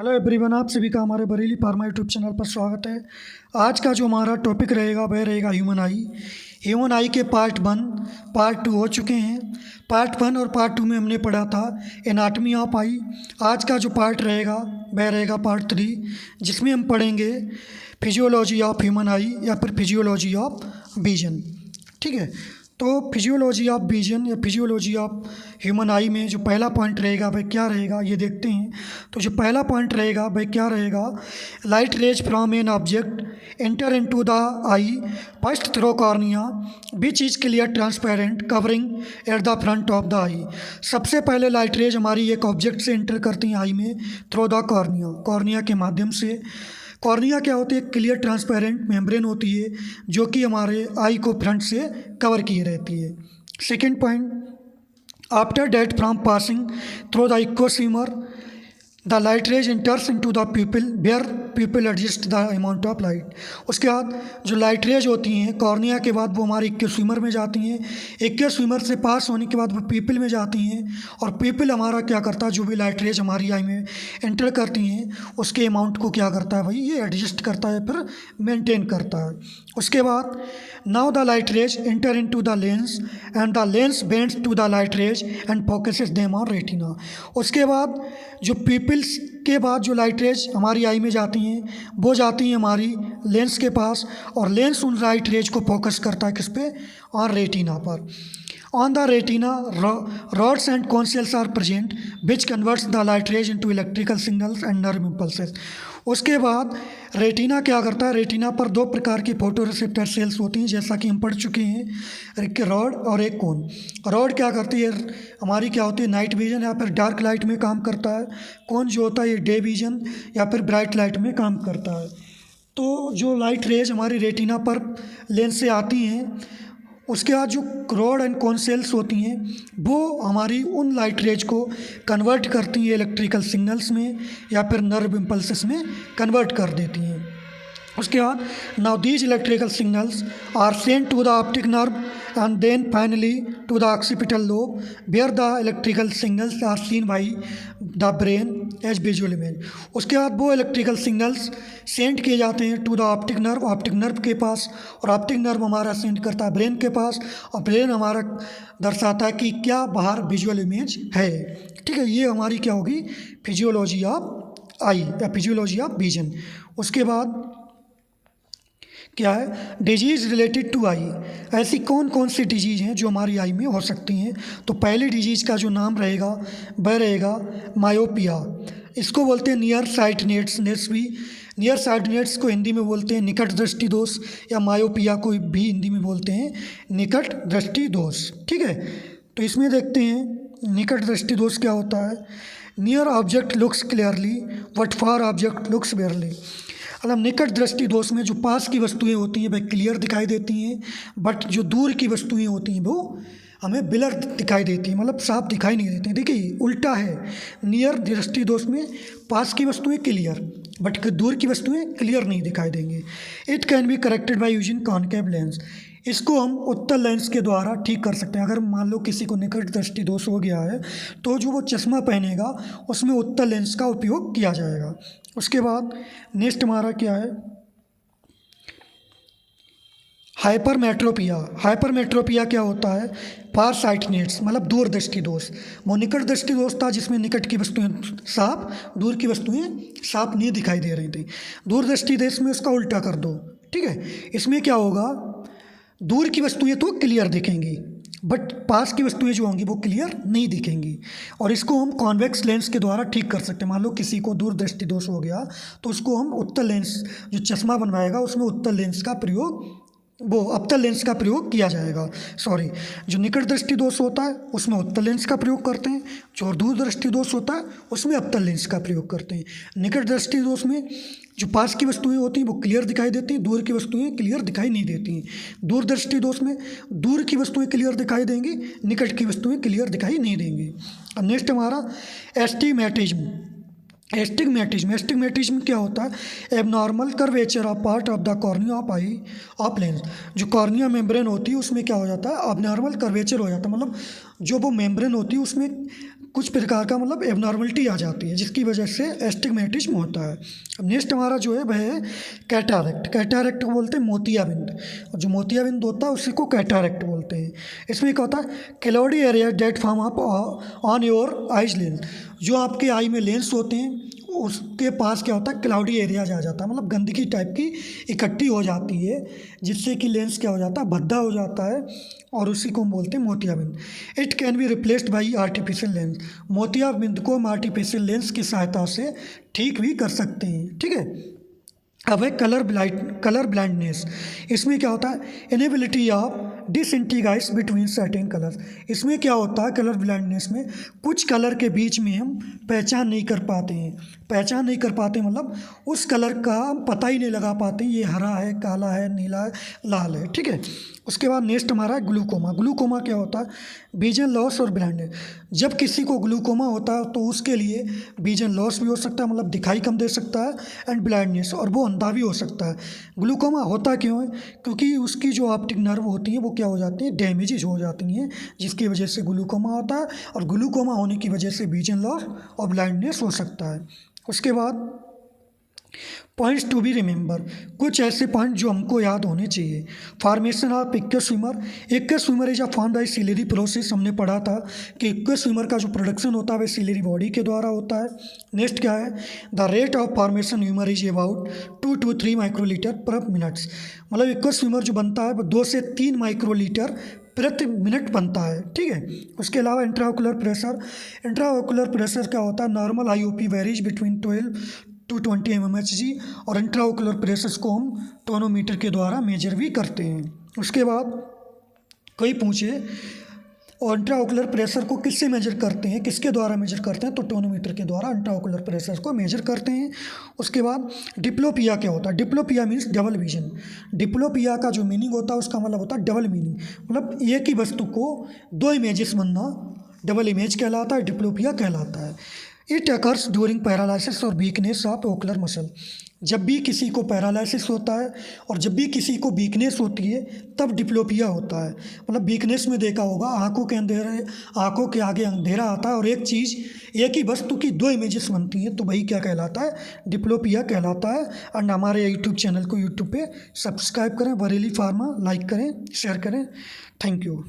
Hello everyone, आप सभी का हमारे बरेली फार्मा यूट्यूब चैनल पर स्वागत है। आज का जो हमारा टॉपिक रहेगा वह रहेगा ह्यूमन आई। ह्यूमन आई के पार्ट 1 पार्ट 2 हो चुके हैं। पार्ट 1 और पार्ट 2 में हमने पढ़ा था एनाटमी ऑफ आई। आज का जो पार्ट रहेगा वह रहेगा पार्ट 3, जिसमें हम पढ़ेंगे फिजियोलॉजी ऑफ ह्यूमन आई या फिर फिजियोलॉजी ऑफ विजन। ठीक है, तो फिजियोलॉजी ऑफ विजन या फिजियोलॉजी ऑफ ह्यूमन आई में जो पहला पॉइंट रहेगा वह क्या रहेगा ये देखते हैं। तो जो पहला पॉइंट रहेगा वह क्या रहेगा, light rays from an object enter into the eye first through cornea which is clear transparent covering at the front of the eye. सबसे पहले लाइट रेज हमारी एक ऑब्जेक्ट से एंटर करती हैं आई में थ्रू द कॉर्निया, कॉर्निया के माध्यम से। कॉर्निया क्या होती है, क्लियर ट्रांसपेरेंट मेम्ब्रेन होती है जो कि हमारे आई को फ्रंट से कवर किए रहती है। Second point, after that from passing through the aquosphere the light rays enters into the pupil where pupil adjust the amount of light. उसके बाद जो लाइट रेज होती हैं कॉर्निया के बाद वो हमारे इक्वोस्फीयर में जाती हैं, इक्वोस्फीयर से पास होने के बाद वो प्यूपिल में जाती हैं, और प्यूपिल हमारा क्या करता है, जो भी लाइट रेज हमारी आई में एंटर करती हैं उसके अमाउंट को क्या करता है भाई, ये एडजस्ट करता है, फिर मेंटेन करता है। उसके बाद now the light rays enter into the lens and the lens bends to the light rays and focuses them on retina. उसके बाद जो प्यूपिल्स के बाद जो लाइट रेज हमारी आई में जाती हैं वो जाती हैं हमारी लेंस के पास, और लेंस उन लाइट रेज को फोकस करता है किस पे, ऑन रेटिना पर। On the retina rods and cone cells are present which converts the light rays into electrical signals and nerve impulses। उसके बाद रेटिना क्या करता है, रेटिना पर दो प्रकार की फोटो रिसेप्टर सेल्स होती हैं जैसा कि हम पढ़ चुके हैं, एक रॉड और एक कोन। रॉड क्या करती है हमारी, क्या होती है, नाइट विजन या फिर डार्क लाइट में काम करता है। कोन जो होता है ये डे विजन या फिर ब्राइट लाइट में काम करता है। तो जो लाइट रेज हमारी रेटिना पर लेंस से आती हैं, उसके बाद जो रॉड एंड कोन सेल्स होती हैं वो हमारी उन लाइट रेज को कन्वर्ट करती हैं इलेक्ट्रिकल सिग्नल्स में या फिर नर्व इम्पल्सेस में कन्वर्ट कर देती हैं। उसके बाद now these electrical signals are sent to the optic nerve and then finally to the occipital lobe where the electrical signals are seen by the brain as visual image. उसके बाद वो electrical signals send किए जाते हैं to the optic nerve के पास, और optic nerve हमारा send करता है ब्रेन के पास, और ब्रेन हमारा दर्शाता है कि क्या बाहर विजुअल इमेज है। ठीक है, ये हमारी क्या होगी, फिजियोलॉजी ऑफ आई या फिजियोलॉजी ऑफ विजन। उसके बाद क्या है, डिजीज़ रिलेटेड टू आई। ऐसी कौन कौन सी डिजीज़ हैं जो हमारी आई में हो सकती हैं। तो पहली डिजीज़ का जो नाम रहेगा वह रहेगा मायोपिया। इसको बोलते हैं नियर साइटनेस भी, नियर साइटनेस को हिंदी में बोलते हैं निकट दृष्टि दोष, या मायोपिया को भी हिंदी में बोलते हैं निकट दृष्टि दोष। ठीक है, तो इसमें देखते हैं निकट दृष्टि दोष क्या होता है। Near object looks clearly but far object looks बेयरली। मतलब निकट दृष्टि दोष में जो पास की वस्तुएं होती हैं वह क्लियर दिखाई देती हैं, बट जो दूर की वस्तुएं होती हैं वो हमें ब्लर दिखाई देती हैं, मतलब साफ दिखाई नहीं देती। देखिए उल्टा है, नियर दृष्टि दोष में पास की वस्तुएं क्लियर बट दूर की वस्तुएं क्लियर नहीं दिखाई देंगी। It can be corrected by using concave lens. इसको हम उत्तल लेंस के द्वारा ठीक कर सकते हैं। अगर मान लो किसी को निकट दृष्टि दोष हो गया है तो जो वो चश्मा पहनेगा उसमें उत्तल लेंस का उपयोग किया जाएगा। उसके बाद नेक्स्ट हमारा क्या है, हाइपरमेट्रोपिया। हाइपरमेट्रोपिया क्या होता है, फार साइटनेस मतलब दूर दृष्टि दोष। वो निकट दृष्टि दोष था जिसमें निकट की वस्तुएं साफ, दूर की वस्तुएं साफ नहीं दिखाई दे रही थी। दूर दृष्टि दोष में उसका उल्टा कर दो। ठीक है, इसमें क्या होगा, दूर की वस्तुएं तो क्लियर दिखेंगी बट पास की वस्तुएं जो होंगी वो क्लियर नहीं दिखेंगी, और इसको हम कॉन्वेक्स लेंस के द्वारा ठीक कर सकते हैं। मान लो किसी को दूर दृष्टि दोष हो गया तो उसको हम उत्तल लेंस, जो चश्मा बनवाएगा उसमें उत्तल लेंस का प्रयोग, वो अवतल लेंस का प्रयोग किया जाएगा। सॉरी, जो निकट दृष्टि दोष होता है उसमें उत्तल लेंस का प्रयोग करते हैं, जो दूर दृष्टि दोष होता है उसमें अवतल लेंस का प्रयोग करते हैं। निकट दृष्टि दोष में जो पास की वस्तुएं होती हैं वो क्लियर दिखाई देती हैं, दूर की वस्तुएं क्लियर दिखाई नहीं देती हैं। दूर दृष्टि दोष में दूर की वस्तुएं क्लियर दिखाई देंगी, निकट की वस्तुएं क्लियर दिखाई नहीं देंगी। और नेक्स्ट हमारा एस्टिग्मेटिज्म। एस्टिग्मेटिज्म क्या होता है, abnormal curvature of part of the cornea of I of lens. जो कॉर्निया मेम्ब्रेन होती है उसमें क्या हो जाता है, एबनॉर्मल कर्वेचर हो जाता है, मतलब जो वो मेम्ब्रेन होती है उसमें कुछ प्रकार का मतलब एबनॉर्मलिटी आ जाती है, जिसकी वजह से एस्टिग्मेटिज्म होता है। अब नेक्स्ट हमारा जो है वह है कैटारेक्ट। कैटारेक्ट को बोलते हैं मोतियाबिंद, और जो मोतियाबिंद होता है उसी को कैटारेक्ट बोलते हैं। इसमें क्या होता है, cloudy area that form up on your eyes lens. जो आपके आई में लेंस होते हैं उसके पास क्या होता है, क्लाउडी एरियाज आ जाता है, मतलब गंदगी टाइप की इकट्ठी हो जाती है, जिससे कि लेंस क्या हो जाता है, भद्दा हो जाता है, और उसी को हम बोलते हैं मोतियाबिंद। It can be replaced by artificial lens. मोतियाबिंद को हम आर्टिफिशियल लेंस की सहायता से ठीक भी कर सकते हैं। ठीक है। अब है कलर ब्लाइंडनेस। इसमें क्या होता है, inability of distinguish between certain colours. इसमें क्या होता है, कलर ब्लाइंडनेस में कुछ कलर के बीच में हम पहचान नहीं कर पाते हैं। पहचान नहीं कर पाते मतलब उस कलर का हम पता ही नहीं लगा पाते हैं, ये हरा है, काला है, नीला है, लाल है। ठीक है। उसके बाद नेक्स्ट हमारा है ग्लूकोमा। ग्लूकोमा क्या होता है, विजन लॉस और ब्लाइंडनेस। जब किसी को ग्लूकोमा होता है तो उसके लिए विजन लॉस भी हो सकता है, मतलब दिखाई कम दे सकता है, एंड ब्लाइंडनेस, और वो अंधा भी हो सकता है। ग्लूकोमा होता क्यों है, क्योंकि उसकी जो ऑप्टिक नर्व होती हैं वो क्या हो जाती हैं, डैमेजेज हो जाती हैं, जिसकी वजह से ग्लूकोमा होता है, और ग्लूकोमा होने की वजह से विजन लॉस और ब्लाइंडनेस हो सकता है। उसके बाद पॉइंट्स टू बी रिमेंबर, कुछ ऐसे पॉइंट जो हमको याद होने चाहिए। Formation of aqueous humour. Aqueous humour is a form by ciliary process. हमने पढ़ा था कि इक्वस स्विमर का जो प्रोडक्शन होता है वह सिलेरी बॉडी के द्वारा होता है। नेक्स्ट क्या है, the rate of formation humour is about 2 to 3 microlitre पर मिनट्स। मतलब इक्वस स्विमर जो बनता है वो 2 से 3 माइक्रोलीटर प्रति मिनट बनता है। ठीक है। उसके अलावा इंट्राओकुलर प्रेशर। इंट्राओकुलर प्रेशर क्या होता है, normal IOP varies between 12 to 20 mmHg, और इंट्राओकुलर प्रेशर्स को हम टोनोमीटर के द्वारा मेजर भी करते हैं। उसके बाद कोई पूछे और इंट्राओकुलर प्रेशर को किससे मेजर करते हैं, किसके द्वारा मेजर करते हैं, तो टोनोमीटर के द्वारा इंट्राओकुलर प्रेशर को मेजर करते हैं। उसके बाद डिप्लोपिया क्या होता है, diplopia means double vision. Diplopia का जो मीनिंग होता है उसका मतलब होता है डबल मीनिंग, मतलब एक ही वस्तु को दो इमेजेस बनना डबल इमेज कहलाता है, डिप्लोपिया कहलाता है। इट अकर्स ड्यूरिंग पैरालिसिस और वीकनेस ऑफ ओकुलर मसल। जब भी किसी को पैरालिसिस होता है और जब भी किसी को वीकनेस होती है तब डिप्लोपिया होता है। मतलब वीकनेस में देखा होगा आँखों के आगे अंधेरा आता है और एक ही वस्तु की दो इमेजेस बनती हैं, तो वही क्या कहलाता है, डिप्लोपिया कहलाता है। एंड हमारे यूट्यूब चैनल को यूट्यूब पे सब्सक्राइब करें, बरेली फार्मा, लाइक करें, शेयर करें। Thank you.